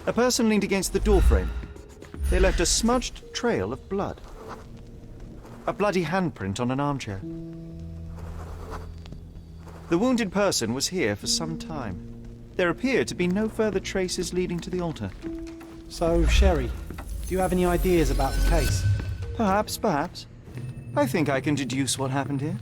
A person leaned against the doorframe. They left a smudged trail of blood. A bloody handprint on an armchair. The wounded person was here for some time. There appeared to be no further traces leading to the altar. So, Sherry, do you have any ideas about the case? Perhaps. I think I can deduce what happened here.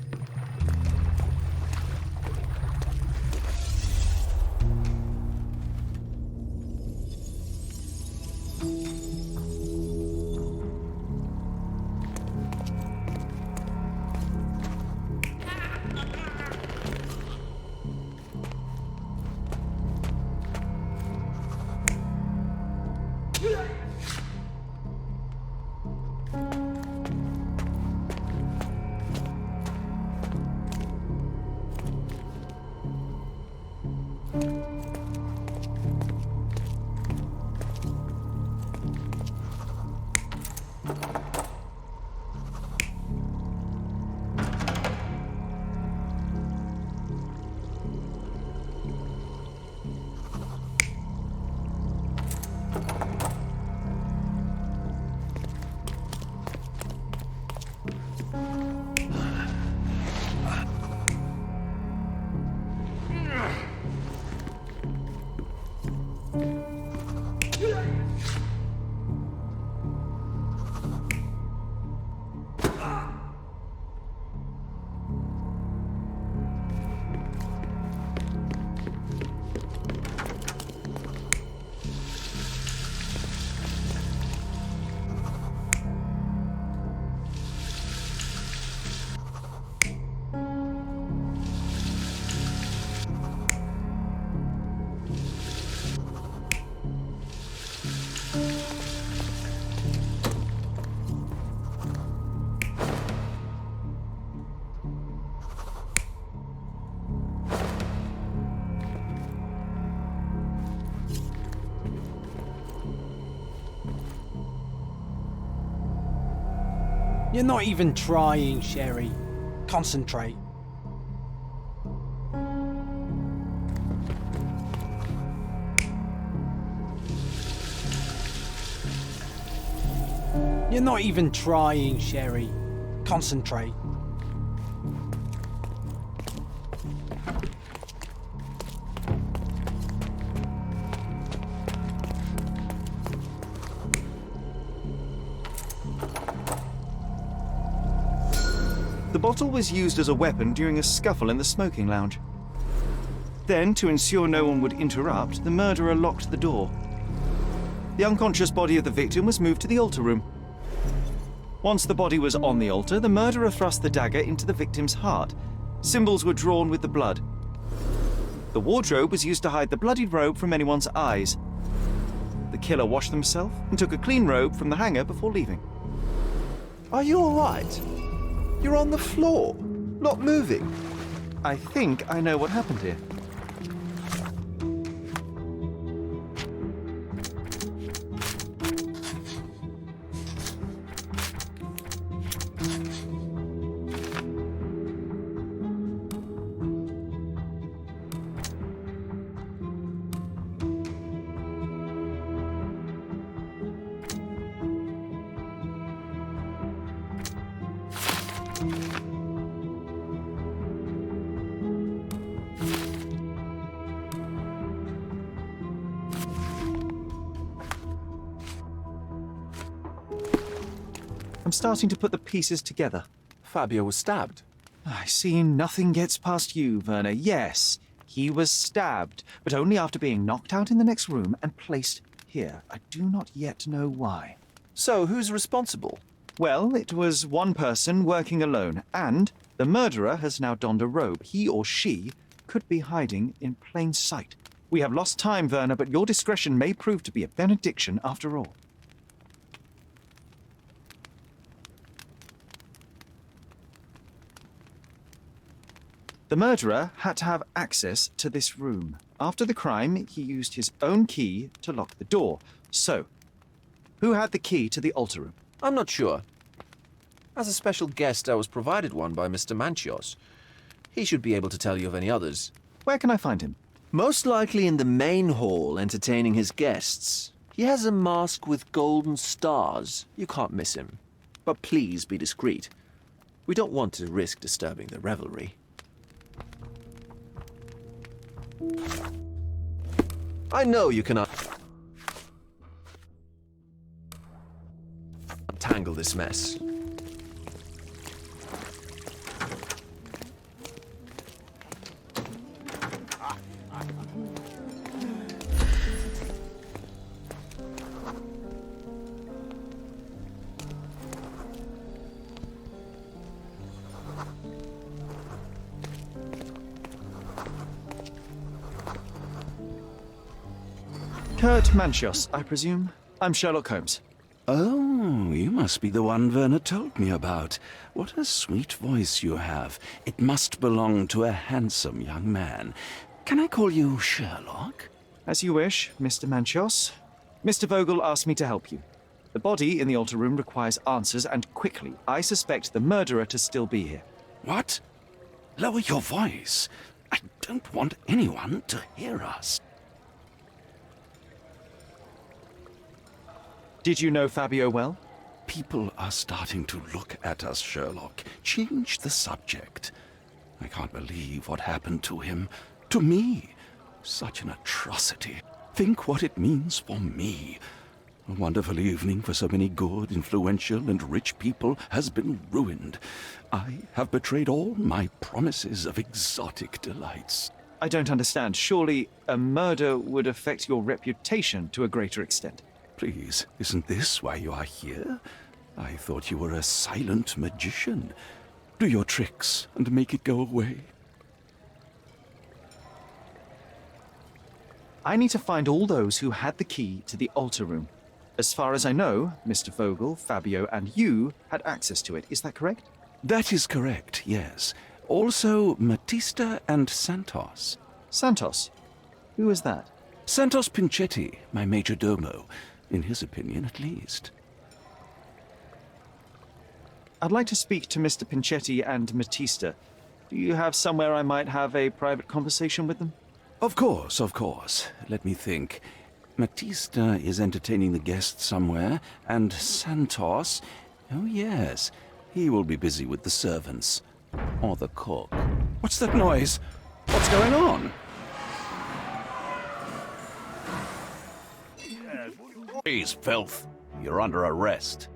You're not even trying, Sherry. Concentrate. You're not even trying, Sherry. Concentrate. The bottle was used as a weapon during a scuffle in the smoking lounge. Then, to ensure no one would interrupt, the murderer locked the door. The unconscious body of the victim was moved to the altar room. Once the body was on the altar, the murderer thrust the dagger into the victim's heart. Symbols were drawn with the blood. The wardrobe was used to hide the bloodied robe from anyone's eyes. The killer washed himself and took a clean robe from the hanger before leaving. Are you all right? You're on the floor, not moving. I think I know what happened here. I'm starting to put the pieces together. Fabio was stabbed. I see nothing gets past you, Werner. Yes, he was stabbed, but only after being knocked out in the next room and placed here. I do not yet know why. So, who's responsible? Well, it was one person working alone, and the murderer has now donned a robe. He or she could be hiding in plain sight. We have lost time, Werner, but your discretion may prove to be a benediction after all. The murderer had to have access to this room. After the crime, he used his own key to lock the door. So, who had the key to the altar room? I'm not sure. As a special guest, I was provided one by Mr. Manchios. He should be able to tell you of any others. Where can I find him? Most likely in the main hall, entertaining his guests. He has a mask with golden stars. You can't miss him. But please be discreet. We don't want to risk disturbing the revelry. I know you cannot untangle this mess. Kurt Manchios, I presume. I'm Sherlock Holmes. Oh, you must be the one Werner told me about. What a sweet voice you have. It must belong to a handsome young man. Can I call you Sherlock? As you wish, Mr. Manchios. Mr. Vogel asked me to help you. The body in the altar room requires answers, and quickly. I suspect the murderer to still be here. What? Lower your voice. I don't want anyone to hear us. Did you know Fabio well? People are starting to look at us, Sherlock. Change the subject. I can't believe what happened to him. To me. Such an atrocity. Think what it means for me. A wonderful evening for so many good, influential, and rich people has been ruined. I have betrayed all my promises of exotic delights. I don't understand. Surely a murder would affect your reputation to a greater extent. Please, isn't this why you are here? I thought you were a silent magician. Do your tricks and make it go away. I need to find all those who had the key to the altar room. As far as I know, Mr. Vogel, Fabio, and you had access to it. Is that correct? That is correct, yes. Also, Matista and Santos. Santos? Who is that? Santos Pinchetti, my major domo. In his opinion, at least. I'd like to speak to Mr. Pinchetti and Matista. Do you have somewhere I might have a private conversation with them? Of course, of course. Let me think. Matista is entertaining the guests somewhere, and Santos... Oh, yes. He will be busy with the servants. Or the cook. What's that noise? What's going on? Please, filth. You're under arrest.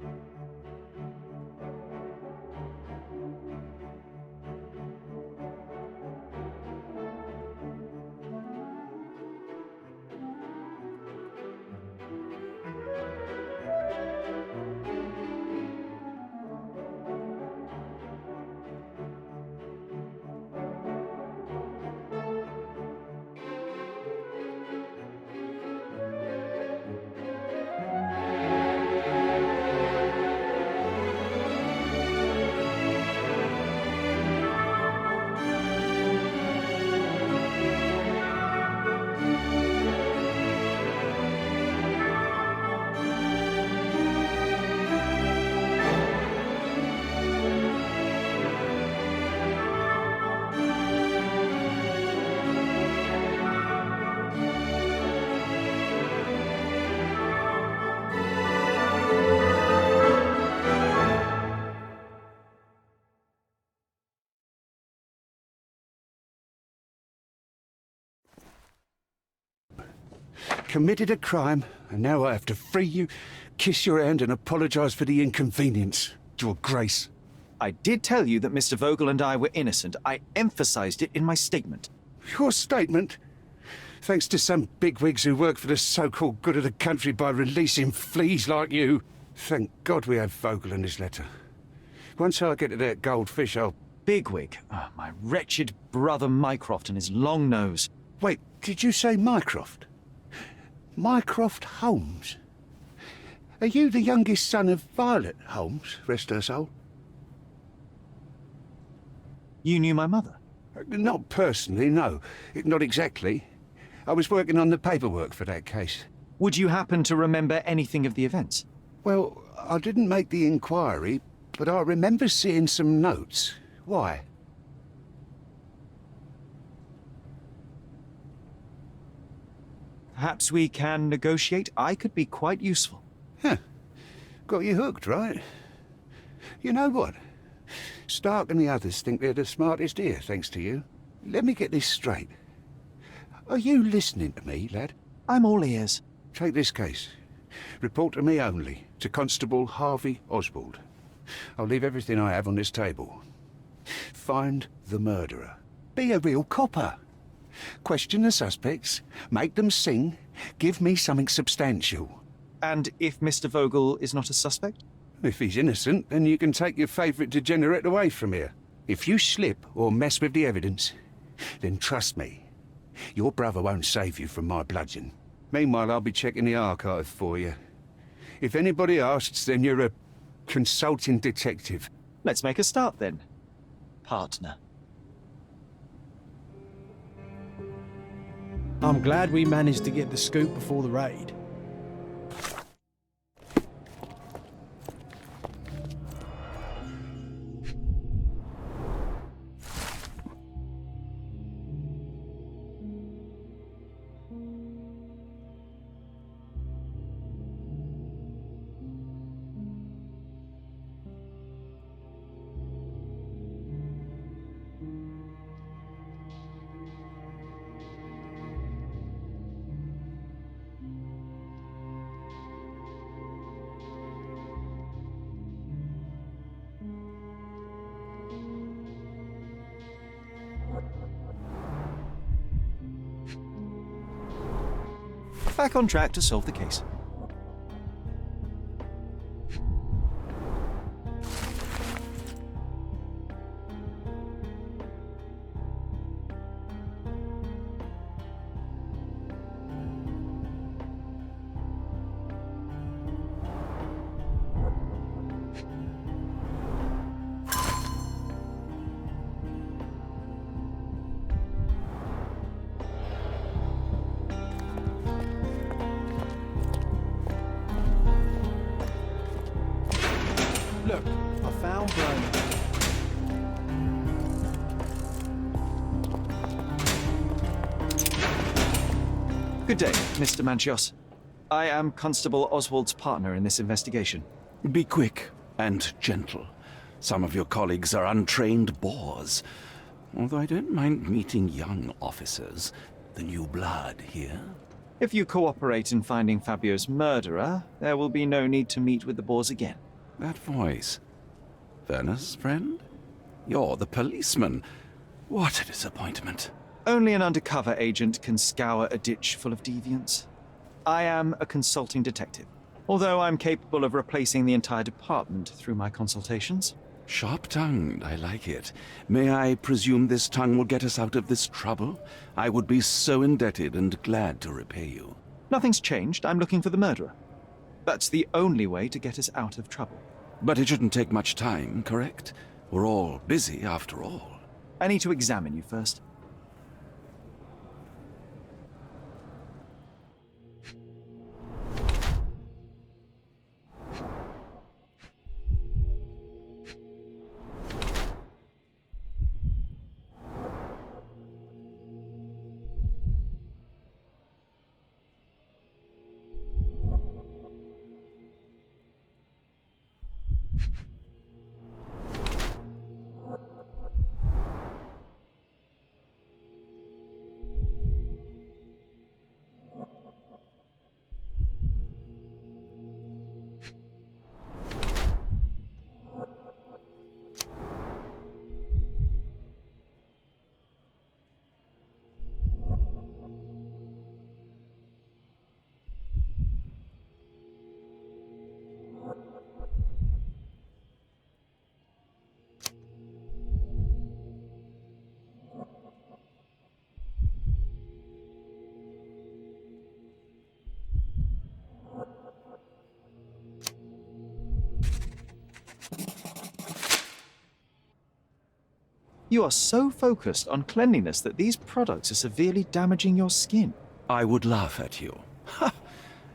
Committed a crime, and now I have to free you, kiss your hand and apologise for the inconvenience. Your Grace. I did tell you that Mr. Vogel and I were innocent. I emphasized it in my statement. Your statement? Thanks to some bigwigs who work for the so-called good of the country by releasing fleas like you. Thank God we have Vogel in his letter. Once I get to that goldfish, I'll... Bigwig. Oh, my wretched brother Mycroft and his long nose. Wait, did you say Mycroft? Mycroft Holmes? Are you the youngest son of Violet Holmes, rest her soul? You knew my mother? Not personally, no. Not exactly. I was working on the paperwork for that case. Would you happen to remember anything of the events? Well, I didn't make the inquiry, but I remember seeing some notes. Why? Perhaps we can negotiate. I could be quite useful. Huh. Got you hooked, right? You know what? Stark and the others think they're the smartest here, thanks to you. Let me get this straight. Are you listening to me, lad? I'm all ears. Take this case. Report to me only, to Constable Harvey Oswald. I'll leave everything I have on this table. Find the murderer. Be a real copper. Question the suspects, make them sing, give me something substantial. And if Mr. Vogel is not a suspect? If he's innocent, then you can take your favourite degenerate away from here. If you slip or mess with the evidence, then trust me, your brother won't save you from my bludgeon. Meanwhile, I'll be checking the archive for you. If anybody asks, then you're a consulting detective. Let's make a start then, partner. I'm glad we managed to get the scoop before the raid. Back on track to solve the case. Look, I found Brony. Good day, Mr. Manchios. I am Constable Oswald's partner in this investigation. Be quick and gentle. Some of your colleagues are untrained boors. Although I don't mind meeting young officers. The new blood here. If you cooperate in finding Fabio's murderer, there will be no need to meet with the Boers again. That voice. Werner's friend? You're the policeman. What a disappointment. Only an undercover agent can scour a ditch full of deviants. I am a consulting detective, although I'm capable of replacing the entire department through my consultations. Sharp-tongued, I like it. May I presume this tongue will get us out of this trouble? I would be so indebted and glad to repay you. Nothing's changed. I'm looking for the murderer. That's the only way to get us out of trouble. But it shouldn't take much time, correct? We're all busy, after all. I need to examine you first. You are so focused on cleanliness that these products are severely damaging your skin. I would laugh at you. Ha!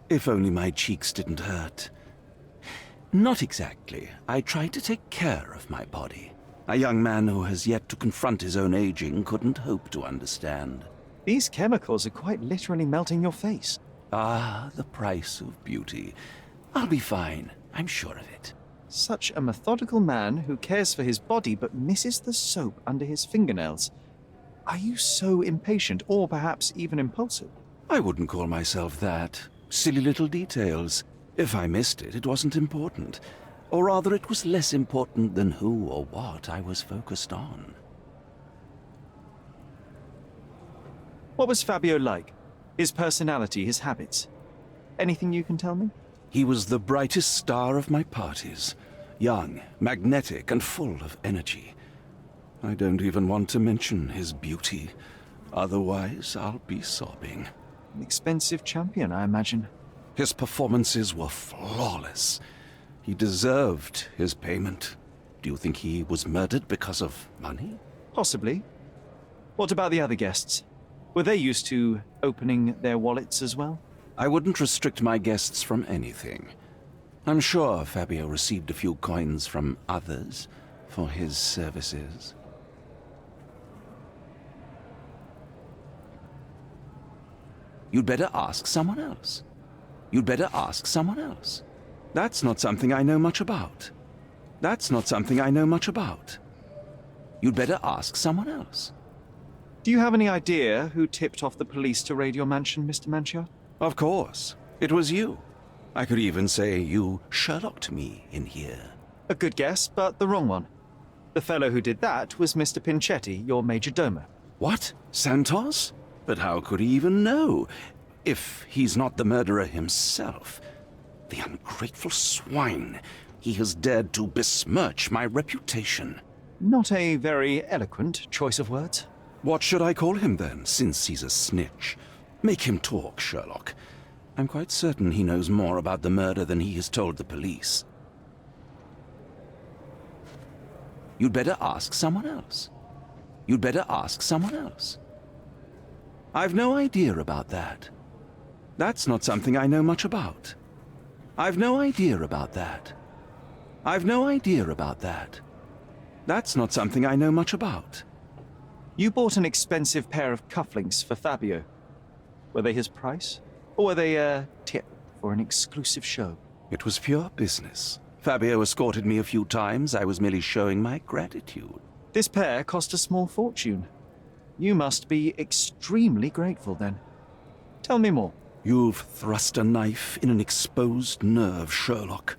If only my cheeks didn't hurt. Not exactly. I try to take care of my body. A young man who has yet to confront his own aging couldn't hope to understand. These chemicals are quite literally melting your face. Ah, the price of beauty. I'll be fine, I'm sure of it. Such a methodical man who cares for his body but misses the soap under his fingernails. Are you so impatient, or perhaps even impulsive? I wouldn't call myself that. Silly little details. If I missed it, it wasn't important. Or rather, it was less important than who or what I was focused on. What was Fabio like? His personality, his habits? Anything you can tell me? He was the brightest star of my parties. Young, magnetic, and full of energy. I don't even want to mention his beauty. Otherwise, I'll be sobbing. An expensive champion, I imagine. His performances were flawless. He deserved his payment. Do you think he was murdered because of money? Possibly. What about the other guests? Were they used to opening their wallets as well? I wouldn't restrict my guests from anything. I'm sure Fabio received a few coins from others for his services. You'd better ask someone else. You'd better ask someone else. That's not something I know much about. That's not something I know much about. You'd better ask someone else. Do you have any idea who tipped off the police to raid your mansion, Mr. Manchia? Of course. It was you. I could even say you Sherlocked me in here. A good guess, but the wrong one. The fellow who did that was Mr. Pinchetti, your major domo. What? Santos? But how could he even know? If he's not the murderer himself. The ungrateful swine. He has dared to besmirch my reputation. Not a very eloquent choice of words. What should I call him then, since he's a snitch? Make him talk, Sherlock. I'm quite certain he knows more about the murder than he has told the police. You'd better ask someone else. You'd better ask someone else. I've no idea about that. That's not something I know much about. I've no idea about that. I've no idea about that. That's not something I know much about. You bought an expensive pair of cufflinks for Fabio. Were they his price? Or were they a tip for an exclusive show? It was pure business. Fabio escorted me a few times. I was merely showing my gratitude. This pair cost a small fortune. You must be extremely grateful then. Tell me more. You've thrust a knife in an exposed nerve, Sherlock.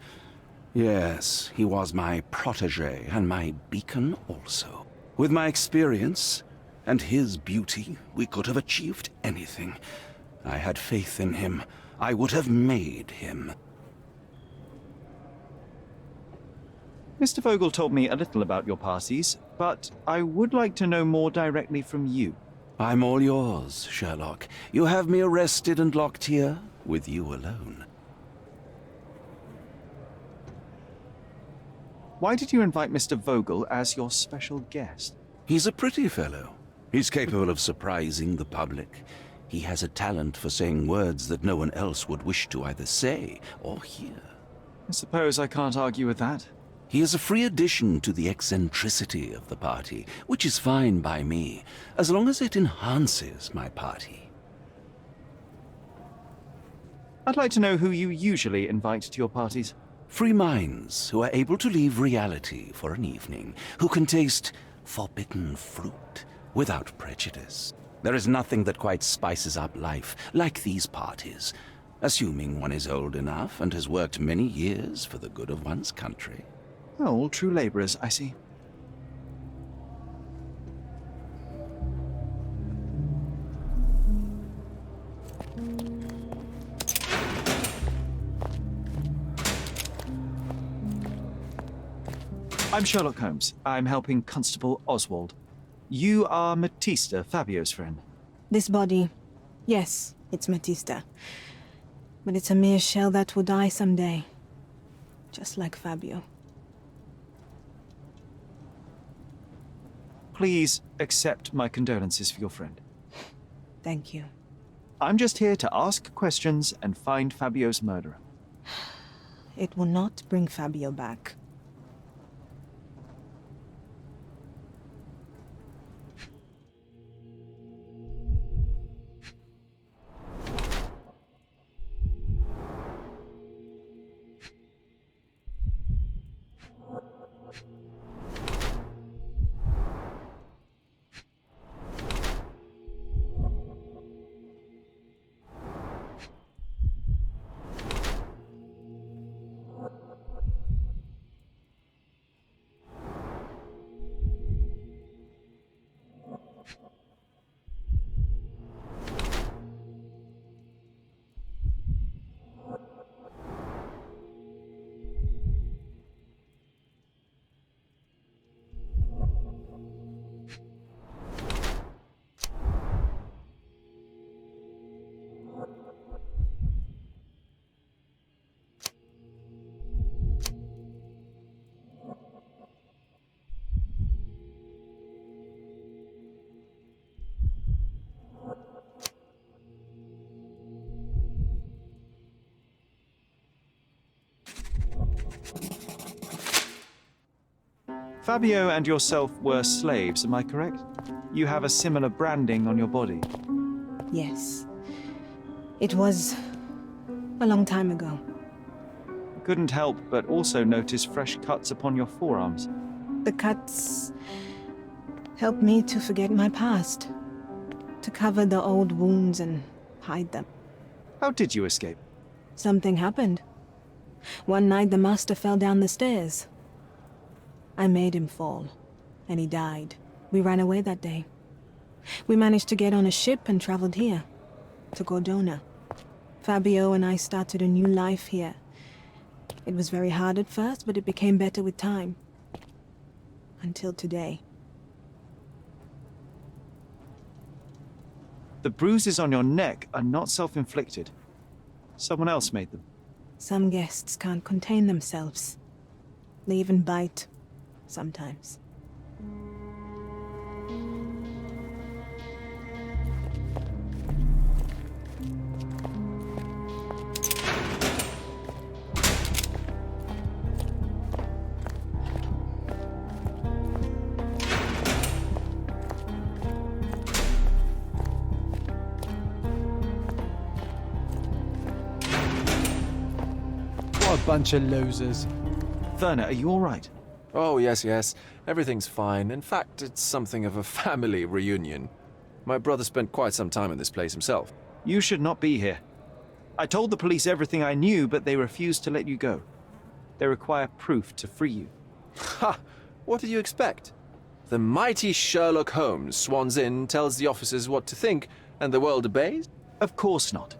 Yes, he was my protégé and my beacon also. With my experience and his beauty, we could have achieved anything. I had faith in him. I would have made him. Mr. Vogel told me a little about your parties, but I would like to know more directly from you. I'm all yours, Sherlock. You have me arrested and locked here with you alone. Why did you invite Mr. Vogel as your special guest? He's a pretty fellow. He's capable of surprising the public. He has a talent for saying words that no one else would wish to either say or hear. I suppose I can't argue with that. He is a free addition to the eccentricity of the party, which is fine by me, as long as it enhances my party. I'd like to know who you usually invite to your parties. Free minds who are able to leave reality for an evening, who can taste forbidden fruit without prejudice. There is nothing that quite spices up life like these parties, assuming one is old enough and has worked many years for the good of one's country. Oh, all true labourers, I see. I'm Sherlock Holmes. I'm helping Constable Oswald. You are Matista, Fabio's friend. This body, yes, it's Matista. But it's a mere shell that will die someday. Just like Fabio. Please accept my condolences for your friend. Thank you. I'm just here to ask questions and find Fabio's murderer. It will not bring Fabio back. Fabio and yourself were slaves, am I correct? You have a similar branding on your body. Yes. It was a long time ago. I couldn't help but also notice fresh cuts upon your forearms. The cuts helped me to forget my past, to cover the old wounds and hide them. How did you escape? Something happened. One night the master fell down the stairs. I made him fall, and he died. We ran away that day. We managed to get on a ship and traveled here, to Gordona. Fabio and I started a new life here. It was very hard at first, but it became better with time. Until today. The bruises on your neck are not self-inflicted. Someone else made them. Some guests can't contain themselves. They even bite, sometimes. What a bunch of losers. Werner, are you all right? Oh, yes. Everything's fine. In fact, it's something of a family reunion. My brother spent quite some time in this place himself. You should not be here. I told the police everything I knew, but they refused to let you go. They require proof to free you. Ha! What did you expect? The mighty Sherlock Holmes swans in, tells the officers what to think, and the world obeys? Of course not.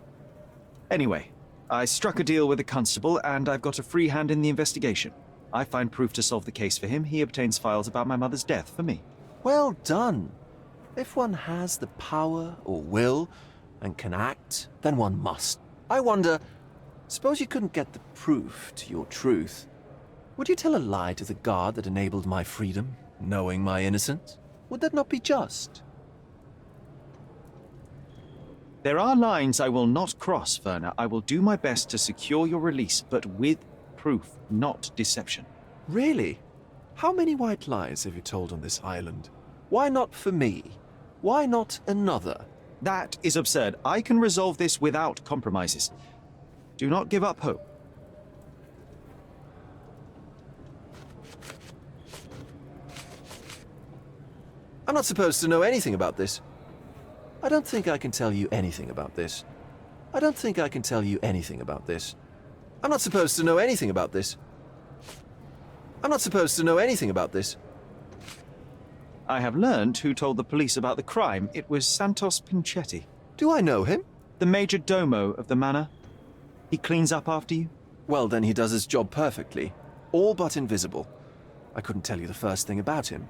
Anyway, I struck a deal with the constable, and I've got a free hand in the investigation. I find proof to solve the case for him. He obtains files about my mother's death for me. Well done. If one has the power or will and can act, then one must. I wonder, suppose you couldn't get the proof to your truth. Would you tell a lie to the guard that enabled my freedom, knowing my innocence? Would that not be just? There are lines I will not cross, Werner. I will do my best to secure your release, but with proof, not deception. Really? How many white lies have you told on this island? Why not for me? Why not another? That is absurd. I can resolve this without compromises. Do not give up hope. I'm not supposed to know anything about this. I don't think I can tell you anything about this. I don't think I can tell you anything about this. I'm not supposed to know anything about this. I'm not supposed to know anything about this. I have learned who told the police about the crime. It was Santos Pinchetti, Do I know him? the major domo of the manor. He cleans up after you. Well, then he does his job perfectly. All but invisible. I couldn't tell you the first thing about him.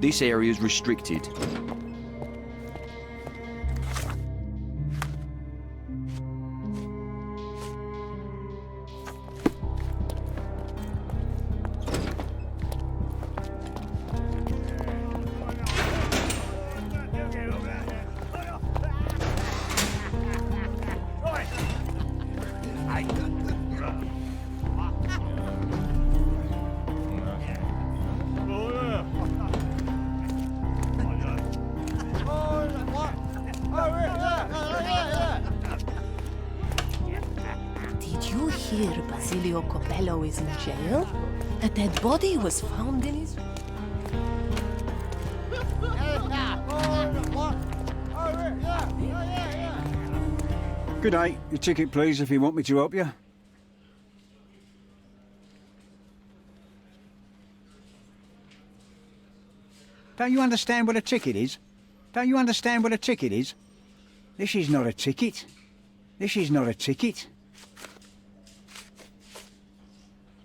This area's restricted. Did you hear Basilio Copello is in jail? A dead body was found in his... Good day. Your ticket, please, if you want me to help you. Don't you understand what a ticket is? Don't you understand what a ticket is? This is not a ticket. This is not a ticket.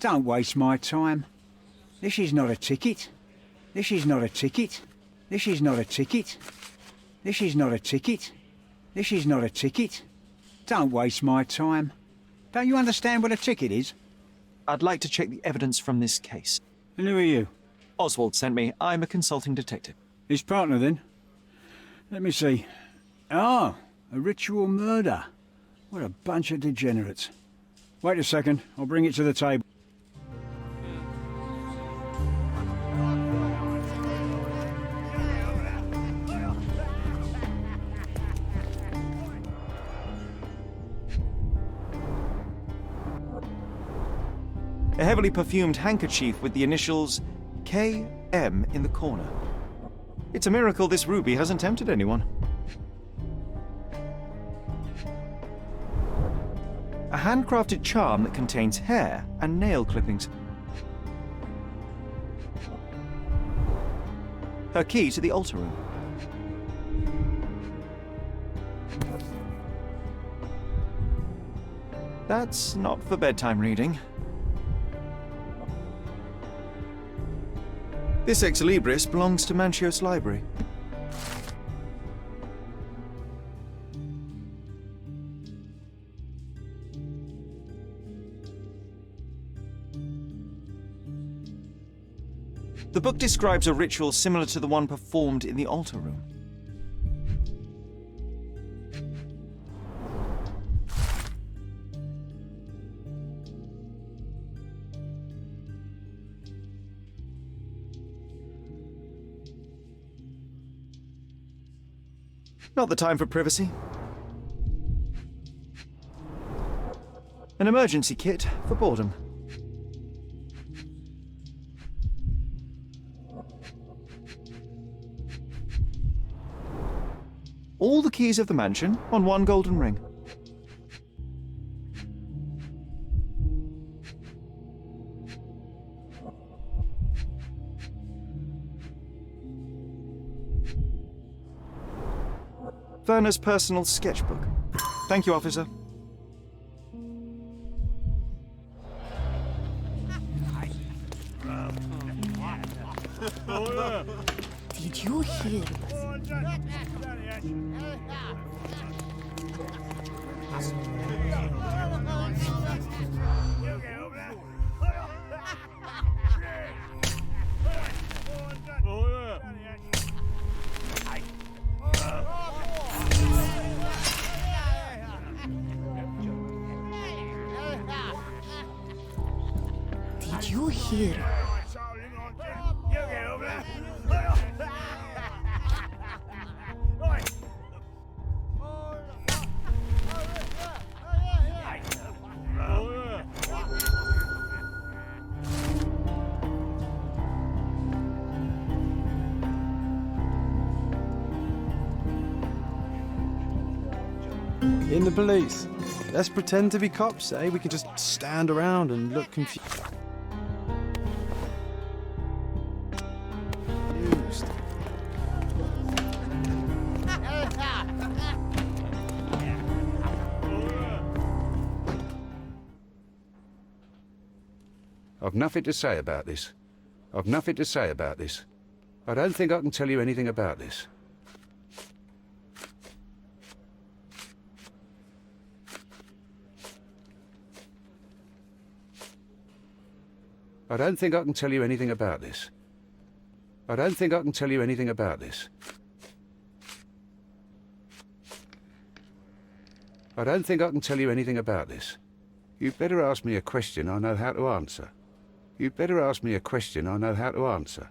Don't waste my time. This is not a ticket. This is not a ticket. This is not a ticket. This is not a ticket. This is not a ticket. Don't waste my time. Don't you understand what a ticket is? I'd like to check the evidence from this case. And who are you? Oswald sent me. I'm a consulting detective. His partner, then? Let me see. Ah, a ritual murder. What a bunch of degenerates. Wait a second. I'll bring it to the table. A heavily perfumed handkerchief with the initials KM in the corner. It's a miracle this ruby hasn't tempted anyone. A handcrafted charm that contains hair and nail clippings. Her key to the altar room. That's not for bedtime reading. This ex libris belongs to Manchios Library. The book describes a ritual similar to the one performed in the altar room. Not the time for privacy. An emergency kit for boredom. All the keys of the mansion on one golden ring. Werner's personal sketchbook. Thank you, officer. Did you hear? Did you hear? In the police. Let's pretend to be cops, eh? We can just stand around and look confused. I've nothing to say about this. I've nothing to say about this. I don't think I can tell you anything about this. I don't think I can tell you anything about this. I don't think I can tell you anything about this. I don't think I can tell you anything about this. You'd better ask me a question I know how to answer. You'd better ask me a question I know how to answer.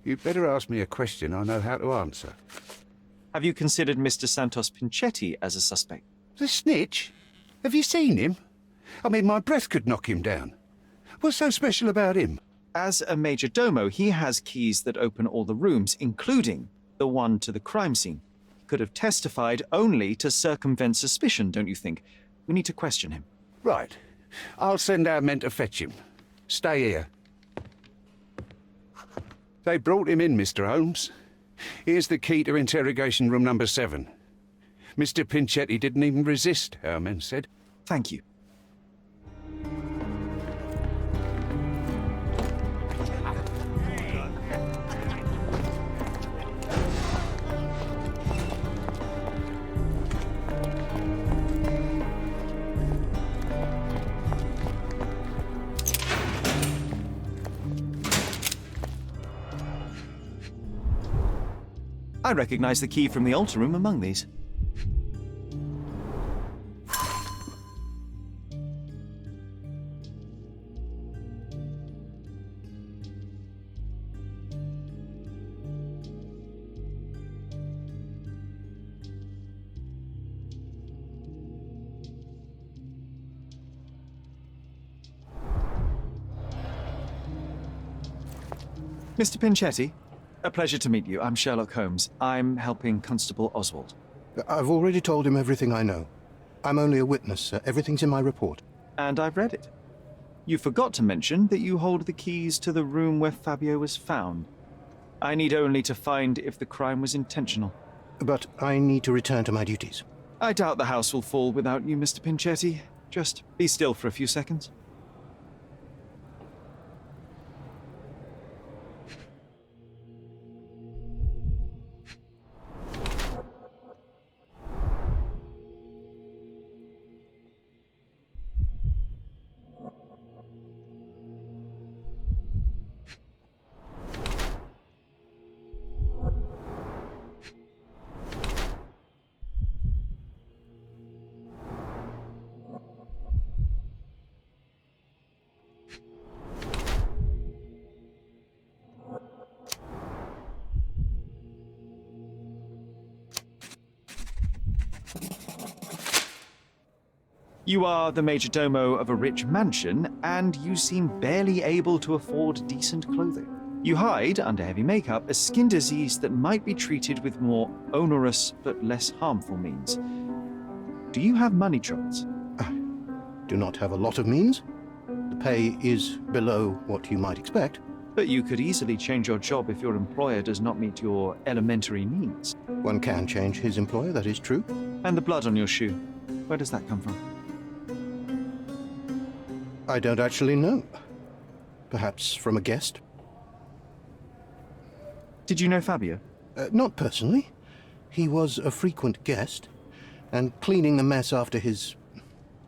You'd better ask me a question I know how to answer. Have you considered Mr. Santos Pinchetti as a suspect? The snitch? Have you seen him? I mean, my breath could knock him down. What's so special about him? As a major domo, he has keys that open all the rooms, including the one to the crime scene. He could have testified only to circumvent suspicion, don't you think? We need to question him. Right. I'll send our men to fetch him. Stay here. They brought him in, Mr. Holmes. Here's the key to interrogation room number 7. Mr. Pinchetti didn't even resist, our men said. Thank you. I recognize the key from the altar room among these. Mr. Pinchetti, a pleasure to meet you. I'm Sherlock Holmes. I'm helping Constable Oswald. I've already told him everything I know. I'm only a witness, sir. Everything's in my report. And I've read it. You forgot to mention that you hold the keys to the room where Fabio was found. I need only to find if the crime was intentional. But I need to return to my duties. I doubt the house will fall without you, Mr. Pinchetti. Just be still for a few seconds. You are the major domo of a rich mansion, and you seem barely able to afford decent clothing. You hide, under heavy makeup, a skin disease that might be treated with more onerous but less harmful means. Do you have money troubles? I do not have a lot of means. The pay is below what you might expect. But you could easily change your job if your employer does not meet your elementary needs. One can change his employer, that is true. And the blood on your shoe, where does that come from? I don't actually know. Perhaps from a guest? Did you know Fabio? Not personally. He was a frequent guest, and cleaning the mess after his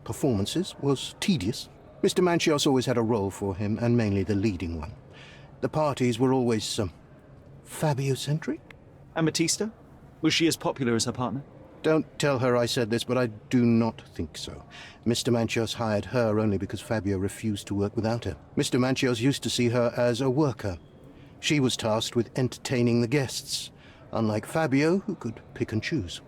performances was tedious. Mr. Manchios always had a role for him, and mainly the leading one. The parties were always, Fabio-centric? And Batista? Was she as popular as her partner? Don't tell her I said this, but I do not think so. Mr. Manchios hired her only because Fabio refused to work without her. Mr. Manchios used to see her as a worker. She was tasked with entertaining the guests, unlike Fabio, who could pick and choose.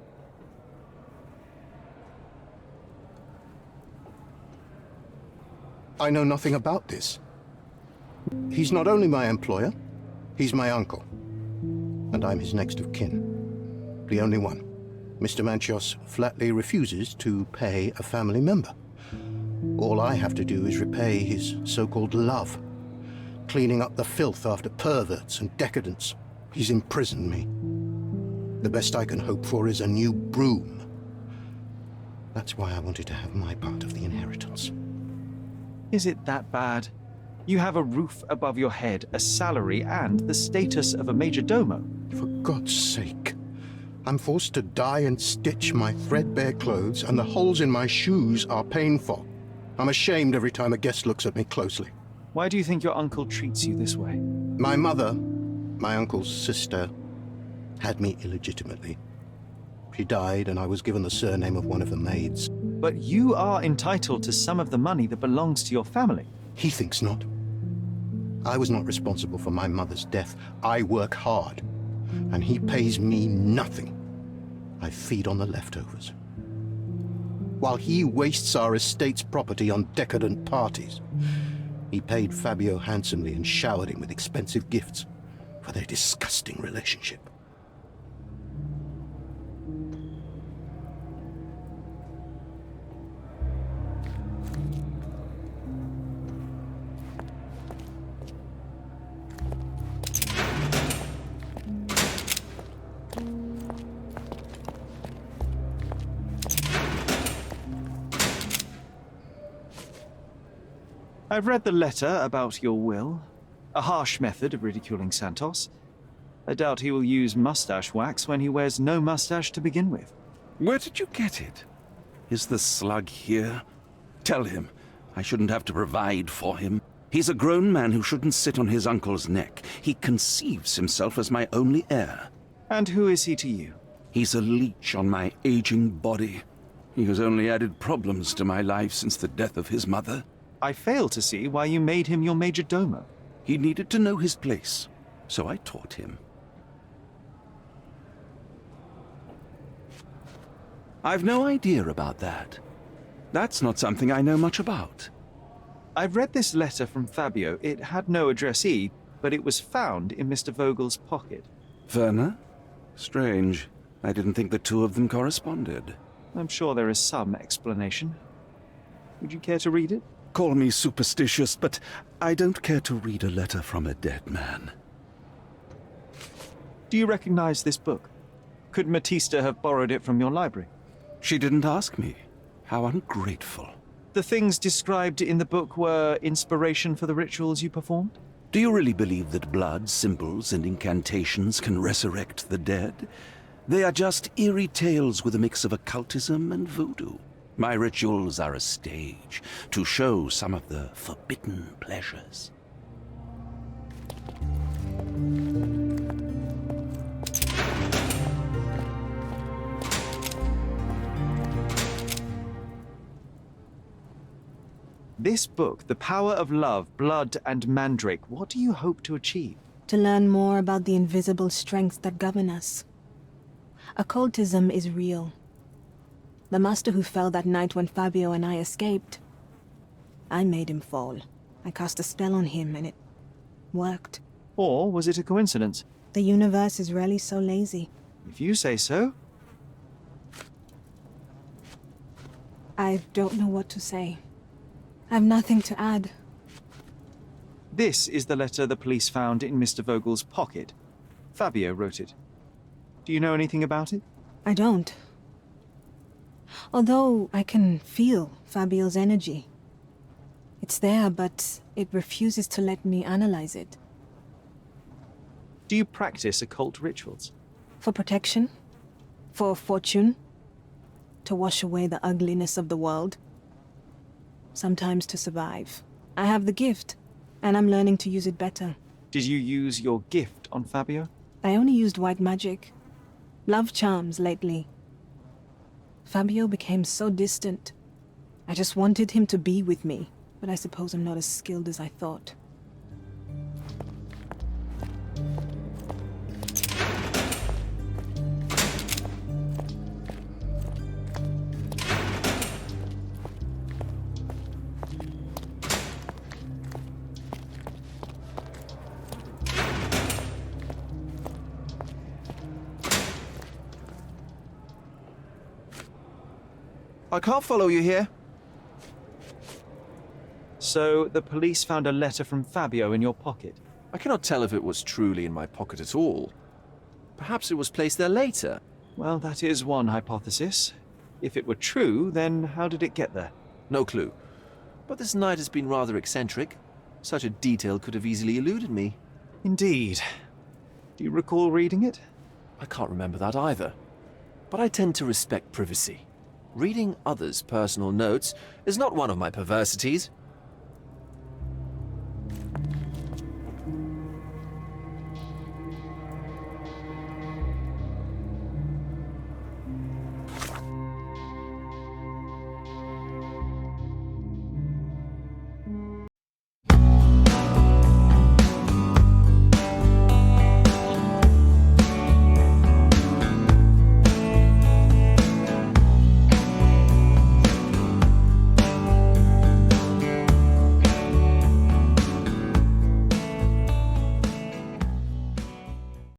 I know nothing about this. He's not only my employer, he's my uncle. And I'm his next of kin. The only one. Mr. Manchios flatly refuses to pay a family member. All I have to do is repay his so-called love, cleaning up the filth after perverts and decadents. He's imprisoned me. The best I can hope for is a new broom. That's why I wanted to have my part of the inheritance. Is it that bad? You have a roof above your head, a salary, and the status of a major domo. For God's sake. I'm forced to dye and stitch my threadbare clothes, and the holes in my shoes are painful. I'm ashamed every time a guest looks at me closely. Why do you think your uncle treats you this way? My mother, my uncle's sister, had me illegitimately. She died, and I was given the surname of one of the maids. But you are entitled to some of the money that belongs to your family. He thinks not. I was not responsible for my mother's death. I work hard, and he pays me nothing. I feed on the leftovers. While he wastes our estate's property on decadent parties, he paid Fabio handsomely and showered him with expensive gifts for their disgusting relationship. I've read the letter about your will. A harsh method of ridiculing Santos. I doubt he will use mustache wax when he wears no mustache to begin with. Where did you get it? Is the slug here? Tell him. I shouldn't have to provide for him. He's a grown man who shouldn't sit on his uncle's neck. He conceives himself as my only heir. And who is he to you? He's a leech on my aging body. He has only added problems to my life since the death of his mother. I fail to see why you made him your major domo. He needed to know his place, so I taught him. I've no idea about that. That's not something I know much about. I've read this letter from Fabio. It had no addressee, but it was found in Mr. Vogel's pocket. Werner? Strange. I didn't think the two of them corresponded. I'm sure there is some explanation. Would you care to read it? Call me superstitious, but I don't care to read a letter from a dead man. Do you recognize this book? Could Matista have borrowed it from your library? She didn't ask me. How ungrateful. The things described in the book were inspiration for the rituals you performed? Do you really believe that blood, symbols, and incantations can resurrect the dead? They are just eerie tales with a mix of occultism and voodoo. My rituals are a stage to show some of the forbidden pleasures. This book, The Power of Love, Blood, and Mandrake, what do you hope to achieve? To learn more about the invisible strengths that govern us. Occultism is real. The master who fell that night when Fabio and I escaped, I made him fall. I cast a spell on him and it worked. Or was it a coincidence? The universe is rarely so lazy. If you say so. I don't know what to say. I've nothing to add. This is the letter the police found in Mr. Vogel's pocket. Fabio wrote it. Do you know anything about it? I don't. Although I can feel Fabio's energy. It's there, but it refuses to let me analyze it. Do you practice occult rituals? For protection? For fortune? To wash away the ugliness of the world? Sometimes to survive. I have the gift, and I'm learning to use it better. Did you use your gift on Fabio? I only used white magic. Love charms lately. Fabio became so distant. I just wanted him to be with me, but I suppose I'm not as skilled as I thought. I can't follow you here. So, the police found a letter from Fabio in your pocket? I cannot tell if it was truly in my pocket at all. Perhaps it was placed there later. Well, that is one hypothesis. If it were true, then how did it get there? No clue. But this night has been rather eccentric. Such a detail could have easily eluded me. Indeed. Do you recall reading it? I can't remember that either. But I tend to respect privacy. Reading others' personal notes is not one of my perversities.